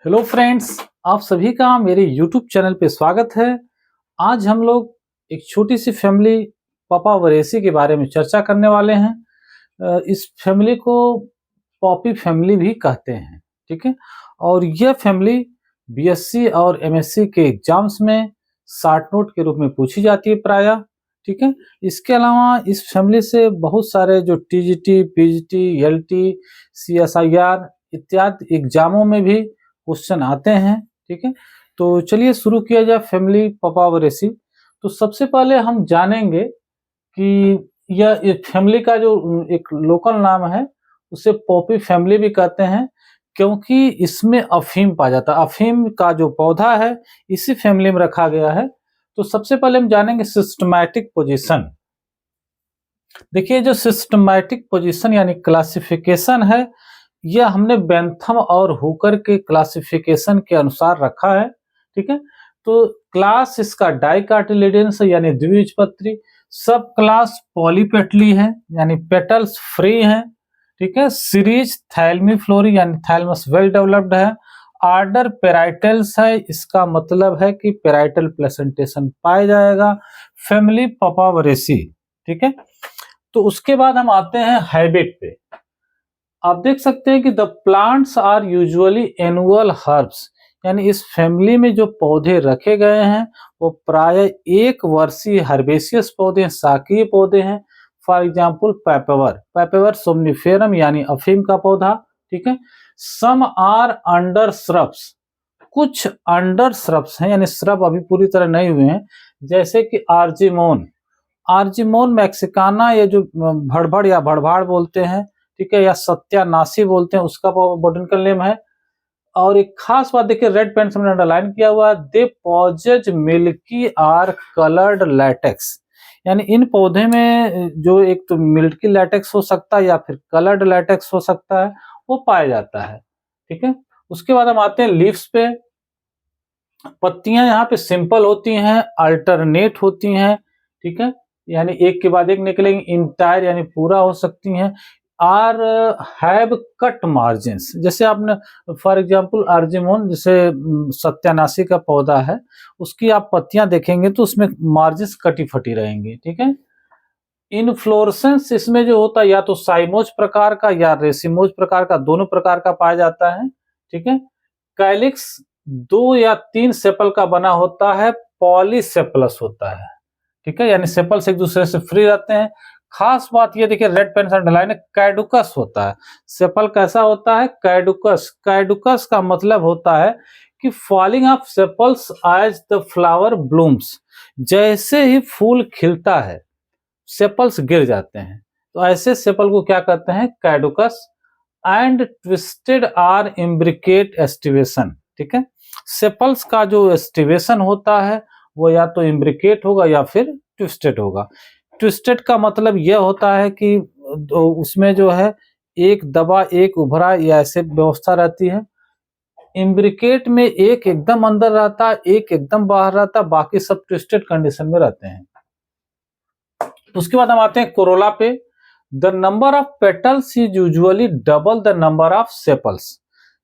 Hello friends, आप सभी का मेरे यूट्यूब चैनल पे स्वागत है। आज हम लोग एक छोटी सी फैमिली पापावरेसी के बारे में चर्चा करने वाले हैं। इस फैमिली को पॉपी फैमिली भी कहते हैं, ठीक है। और यह फैमिली बीएससी और एमएससी के एग्जाम्स में शॉर्ट नोट के रूप में पूछी जाती है प्रायः, ठीक है। इसके अलावा इस फैमिली से बहुत सारे जो टीजीटी, पीजीटी, एलटी, सीएसआईआर इत्यादि एग्जामों में भी क्वेश्चन आते हैं, ठीक है। तो चलिए शुरू किया जाए फैमिली पापावरेसी। तो सबसे पहले हम जानेंगे कि यह फैमिली का जो एक लोकल नाम है उसे पॉपी फैमिली भी कहते हैं, क्योंकि इसमें अफीम पाया जाता है। अफीम का जो पौधा है इसी फैमिली में रखा गया है। तो सबसे पहले हम जानेंगे सिस्टमैटिक पोजीशन। देखिए, जो सिस्टमैटिक पोजीशन यानी क्लासिफिकेशन है, यह हमने बेंथम और हुकर के क्लासिफिकेशन के अनुसार रखा है, ठीक है। तो क्लास इसका डाइकाटिलिडेंस यानी द्विबीजपत्री, सब क्लास पॉलीपेटली है यानी पेटल्स फ्री हैं, ठीक है। सीरीज थैलमीफ्लोरी यानी थैलमस वेल डेवलप्ड है। आर्डर पेराइटल्स है, इसका मतलब है कि पेराइटल प्लेसेंटेशन पाया जाएगा। फैमिली पापावरेसी, ठीक है। तो उसके बाद हम आते हैं हैबिट पे। आप देख सकते हैं कि the plants are usually annual herbs, यानी इस फैमिली में जो पौधे रखे गए हैं वो प्राय एक वर्षीय हर्बेसियस पौधे हैं, शाकीय पौधे हैं। फॉर एग्जाम्पल पैपेवर सोमनिफेरम यानी अफीम का पौधा, ठीक है। सम आर अंडर श्रब्स, कुछ अंडर श्रब्स हैं यानी श्रब अभी पूरी तरह नहीं हुए हैं, जैसे कि आर्जिमोन मैक्सिकाना, ये जो भड़भड़ या भड़भाड़ बोलते हैं, ठीक है, या सत्यानाशी बोलते हैं, उसका बोटेनिकल नेम है। और एक खास बात देखिए, रेड पेन से मैंने अंडरलाइन किया हुआ है, they possess milky or coloured latex, यानी इन पौधे में जो एक तो मिल्की लैटेक्स हो सकता है या फिर कलर्ड लैटेक्स हो सकता है, वो पाया जाता है, ठीक है। उसके बाद हम आते हैं लीव्स पे। पत्तियां यहाँ पे सिंपल होती हैं, अल्टरनेट होती हैं, ठीक है, यानी एक के बाद एक निकलेंगी, इंटायर यानी पूरा हो सकती हैं। आर हैव कट मार्जिन्स, जैसे आपने फॉर एग्जांपल आर्जिमोन, जैसे सत्यानाशी का पौधा है, उसकी आप पत्तियां देखेंगे तो उसमें मार्जिन्स कटी फटी रहेंगी, ठीक है। इनफ्लोरेसेंस इसमें जो होता है या तो साइमोज प्रकार का या रेसिमोज प्रकार का, दोनों प्रकार का पाया जाता है, ठीक है। कैलिक्स 2 या 3 सेपल का बना होता है, पॉलीसेपलस होता है, ठीक है, यानी सेपल्स एक दूसरे से फ्री रहते हैं। खास बात ये देखिए, रेड पेन से अंडरलाइन है, कैडुकस होता है। सेपल कैसा होता है? कैडुकस। कैडुकस का मतलब होता है कि falling off sepals as the flower blooms, जैसे ही फूल खिलता है सेपल्स गिर जाते हैं, तो ऐसे सेपल को क्या कहते हैं? Caducous. And twisted or imbricate aestivation, ठीक है। सेपल्स का जो एस्टिवेशन होता है वो या तो इम्ब्रिकेट होगा या फिर ट्विस्टेड होगा। ट्विस्टेड का मतलब यह होता है कि उसमें जो है एक दबा एक उभरा या ऐसे व्यवस्था रहती है। इम्ब्रिकेट में एक एकदम अंदर रहता है, एक एकदम बाहर रहता है, बाकी सब ट्विस्टेड कंडीशन में रहते हैं। उसके बाद हम आते हैं कोरोला पे। The number of petals is usually double the number of sepals,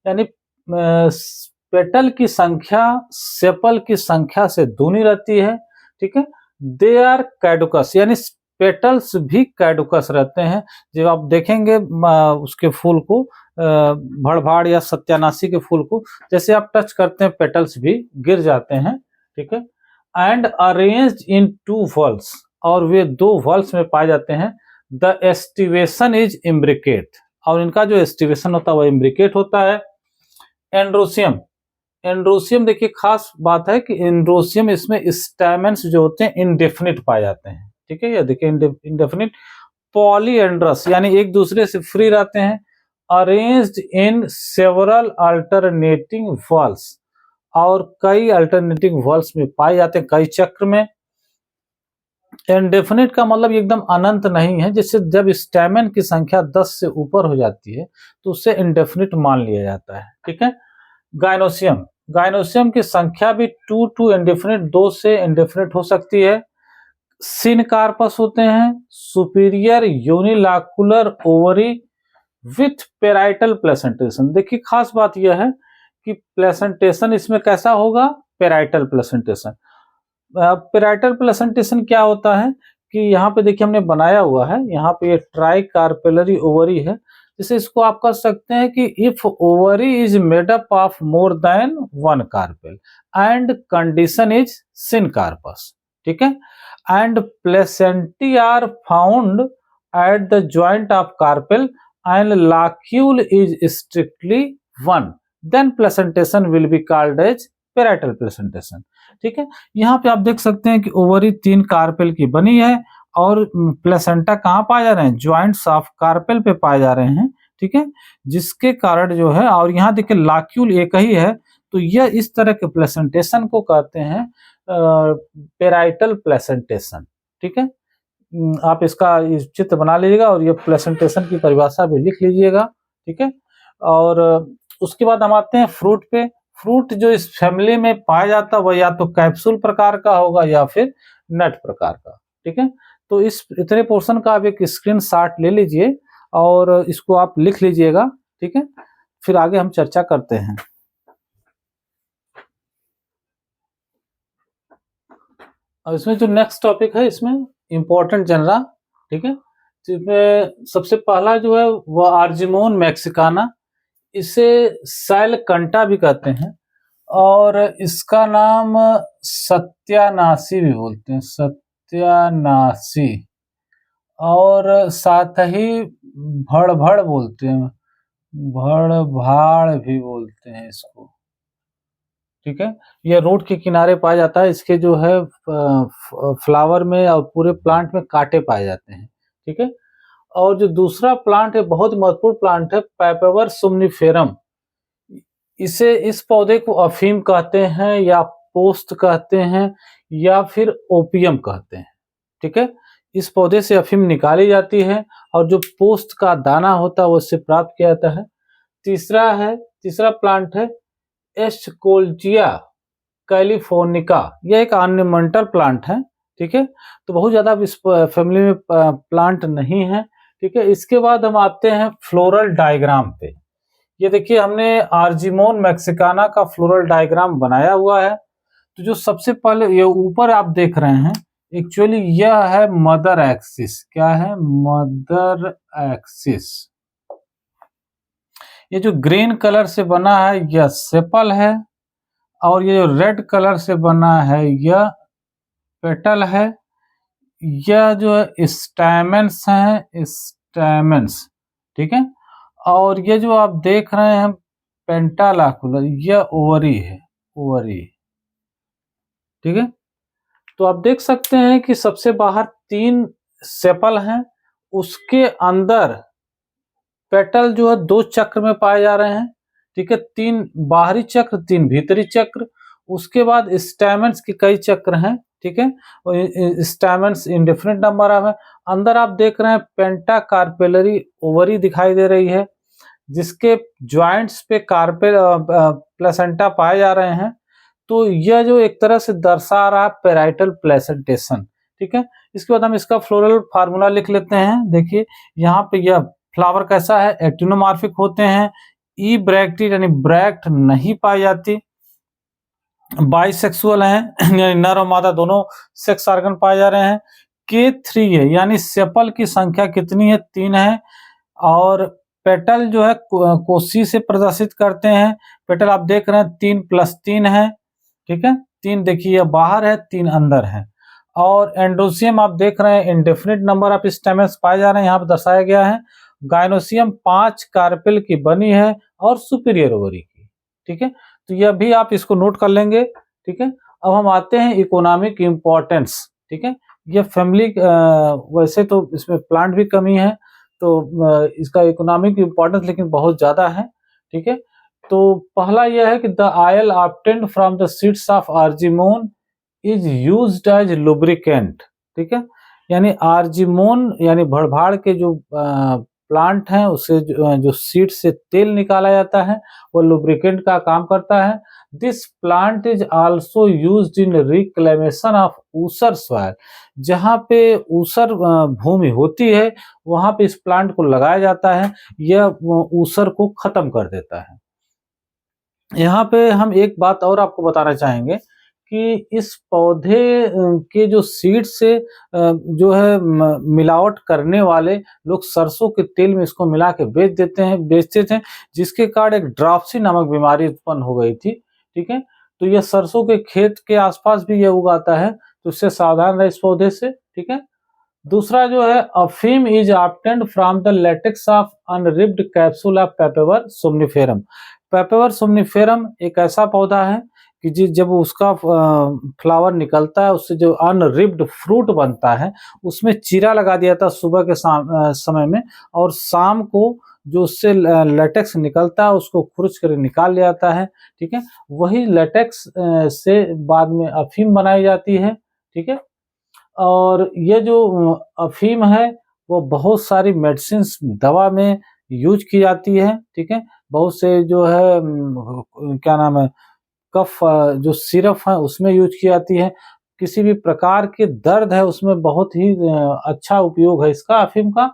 यानी पेटल की संख्या सेपल की संख्या से दूनी रहती है, ठीक है। दे आर कैडुकस, यानी पेटल्स भी कैडुकस रहते हैं। जब आप देखेंगे उसके फूल को, भड़भाड़ या सत्यानाशी के फूल को, जैसे आप टच करते हैं पेटल्स भी गिर जाते हैं, ठीक है। एंड अरेंज्ड इन 2 वॉल्स, और वे 2 वॉल्स में पाए जाते हैं। द एस्टिवेशन इज इम्ब्रिकेट, और इनका जो एस्टिवेशन होता है वह इम्ब्रिकेट होता है। एंड्रोसियम, एंड्रोसियम देखिए खास बात है कि एंड्रोसियम इसमें स्टैमेंस जो होते हैं इंडेफिनिट पाए जाते हैं, ठीक है। ये देखिए इंडेफिनिट। पॉलीएंड्रस यानी एक दूसरे से फ्री रहते हैं। Arranged in several alternating walls, और कई अल्टरनेटिंग वॉल्स में पाए जाते हैं, कई चक्र में। इंडेफिनिट का मतलब एकदम अनंत नहीं है, जैसे जब स्टैमेन की संख्या 10 से ऊपर हो जाती है तो उसे इंडेफिनिट मान लिया जाता है, ठीक है। गायनोसियम, गायनोसियम की संख्या भी 2 टू इंडेफिनिट, 2 से इंडेफिनिट हो सकती है। सिनकार्पस होते हैं, superior unilocular ovary with parietal placentation. देखिए खास बात यह है कि प्लेसेंटेशन इसमें कैसा होगा, पेराइटल प्लेसेंटेशन। पेराइटल प्लेसेंटेशन क्या होता है कि यहाँ पे देखिए हमने बनाया हुआ है, यहाँ पे ये ट्राई कार्पेलरी ओवरी है, जैसे इसको आप कह सकते हैं कि if ovary is made up of more than one carpel and condition is syncarpous, ठीक है, and placentae are found at the joint of carpel and locule is strictly one, then placentation will be called as parietal placentation, ठीक है। यहाँ पे आप देख सकते हैं कि ओवरी 3 कार्पेल की बनी है और प्लेसेंटा कहाँ पाए जा रहे हैं, ज्वाइंट्स ऑफ कार्पेल पे पाए जा रहे हैं, ठीक है, जिसके कारण जो है, और यहाँ देखिए लाक्यूल एक ही है, तो यह इस तरह के प्लेसेंटेशन को कहते हैं पेराइटल प्लेसेंटेशन, ठीक है। आप इसका चित्र बना लीजिएगा और ये प्लेसेंटेशन की परिभाषा भी लिख लीजिएगा, ठीक है। और उसके बाद हम आते हैं फ्रूट पे। फ्रूट जो इस फैमिली में पाया जाता है वह या तो कैप्सूल प्रकार का होगा या फिर नट प्रकार का, ठीक है। तो इस इतने पोर्शन का आप एक स्क्रीनशॉट ले लीजिए और इसको आप लिख लीजिएगा, ठीक है, फिर आगे हम चर्चा करते हैं। और इसमें जो नेक्स्ट टॉपिक है, इसमें इंपॉर्टेंट जनरा, ठीक है, जिसमें सबसे पहला जो है वह आर्जिमोन मैक्सिकाना, इसे सैलकंटा भी कहते हैं और इसका नाम सत्यानाशी भी बोलते हैं, सत्यानाशी, और साथ ही भड़भड़ बोलते हैं, भड़भाड़ भी बोलते हैं इसको, ठीक है। यह रोड के किनारे पाया जाता है, इसके जो है फ्लावर में और पूरे प्लांट में कांटे पाए जाते हैं, ठीक है। और जो दूसरा प्लांट है, बहुत महत्वपूर्ण प्लांट है, पैपावर सोमनिफेरम, इस पौधे को अफीम कहते हैं या पोस्त कहते हैं या फिर ओपियम कहते हैं, ठीक है। इस पौधे से अफीम निकाली जाती है और जो पोस्त का दाना होता है वो इससे प्राप्त किया जाता है। तीसरा प्लांट है एस्कोल्चिया कैलिफोर्निका, यह एक ऑर्नामेंटल प्लांट है, ठीक है। तो बहुत ज्यादा इस फैमिली में प्लांट नहीं है, ठीक है। इसके बाद हम आते हैं फ्लोरल डायग्राम पे। ये देखिए हमने आर्जिमोन मैक्सिकाना का फ्लोरल डायग्राम बनाया हुआ है। तो जो सबसे पहले ये ऊपर आप देख रहे हैं, एक्चुअली यह है मदर एक्सिस, क्या है, मदर एक्सिस। ये जो ग्रीन कलर से बना है यह सेपल है और ये जो रेड कलर से बना है यह पेटल है। यह जो है स्टैमेंस है, स्टैमेंस, ठीक है। और ये जो आप देख रहे हैं पेंटालाकुलर, यह ओवरी है, ओवरी, ठीक है। तो आप देख सकते हैं कि सबसे बाहर 3 सेपल हैं, उसके अंदर पेटल जो है 2 चक्र में पाए जा रहे हैं, ठीक है, 3 बाहरी चक्र, 3 भीतरी चक्र। उसके बाद स्टैमेंस के कई चक्र हैं, ठीक है, और स्टैमेंस इंडिफरेंट नंबर ऑफ है। अंदर आप देख रहे हैं पेंटा कार्पेलरी ओवरी दिखाई दे रही है, जिसके ज्वाइंट्स पे कार्पेल प्लेसेंटा पाए जा रहे हैं। तो यह जो एक तरह से दर्शा रहा है पेराइटल प्लेसेंटेशन, ठीक है। इसके बाद हम इसका फ्लोरल फार्मूला लिख लेते हैं। देखिए यहाँ पे यह फ्लावर कैसा है, एक्टिनोमॉर्फिक होते हैं, ई ब्रैक्टेड यानी ब्रैक्ट नहीं पाई जाती, बाइसेक्सुअल हैं यानी नर और मादा दोनों सेक्स ऑर्गन पाए जा रहे हैं, K3 है यानी सेपल की संख्या कितनी है, 3 है, और पेटल जो है कोसी से प्रदर्शित करते हैं। पेटल आप देख रहे हैं 3 + 3 है, ठीक है, 3 देखिए बाहर है, 3 अंदर है। और एंडोसियम आप देख रहे हैं इंडेफिनिट नंबर ऑफ स्टेमेंस पाए जा रहे हैं, यहाँ पर दर्शाया गया है। गायनोसियम 5 कार्पेल की बनी है और सुपीरियर ओवरी की, ठीक है। तो यह भी आप इसको नोट कर लेंगे, ठीक है। अब हम आते हैं इकोनॉमिक इम्पोर्टेंस, ठीक है। यह फैमिली वैसे तो इसमें प्लांट भी कमी है, तो इसका इकोनॉमिक इम्पोर्टेंस लेकिन बहुत ज्यादा है, ठीक है। तो पहला यह है कि the oil obtained from the seeds of argemone is used as lubricant, ठीक है। यानी आर्जिमोन यानी भड़भाड़ के जो प्लांट हैं उससे जो सीड से तेल निकाला जाता है वो लुब्रिकेंट का काम करता है। This plant is also used in reclamation of ऊसर सॉइल, जहाँ पे ऊसर भूमि होती है वहां पे इस प्लांट को लगाया जाता है, यह ऊसर को खत्म कर देता है। यहाँ पे हम एक बात और आपको बताना चाहेंगे कि इस पौधे के जो सीड से जो है मिलावट करने वाले लोग सरसों के तेल में इसको मिला के बेचते थे, जिसके कारण एक ड्राप्सी नामक बीमारी उत्पन्न हो गई थी, ठीक है? तो ये सरसों के खेत के आसपास भी ये उगाता है, तो इससे सावधान रहें इस पौधे से, ठीक है? दूसरा जो है अफीम is obtained from the latex of unripened capsule of Papaver somniferum. Papaver somniferum एक ऐसा पौधा है कि जब उसका फ्लावर निकलता है, उससे जो अनरिब्ड फ्रूट बनता है, उसमें चीरा लगा दिया था सुबह के समय में, और शाम को जो उससे लेटेक्स निकलता है उसको खुरच कर निकाल लिया जाता है, ठीक है? वही लेटेक्स से बाद में अफीम बनाई जाती है, ठीक है? और ये जो अफ़ीम है, वो बहुत सारी मेडिसिन्स दवा में यूज़ की जाती है, ठीक है? बहुत से जो है क्या नाम है, कफ जो सिरप है उसमें यूज़ की जाती है। किसी भी प्रकार के दर्द है उसमें बहुत ही अच्छा उपयोग है इसका अफ़ीम का,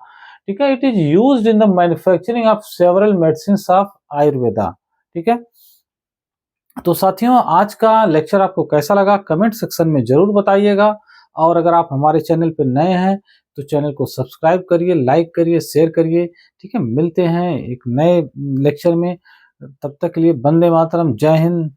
ठीक है? It is used in the manufacturing of several medicines of Ayurveda, ठीक है? तो साथियों, आज का लेक्चर आपको कैसा लगा कमेंट सेक्शन में ज़रूर बताइएगा, और अगर आप हमारे चैनल पे नए हैं तो चैनल को सब्सक्राइब करिए, लाइक करिए, शेयर करिए, ठीक है? मिलते हैं एक नए लेक्चर में, तब तक के लिए वंदे मातरम, जय हिंद।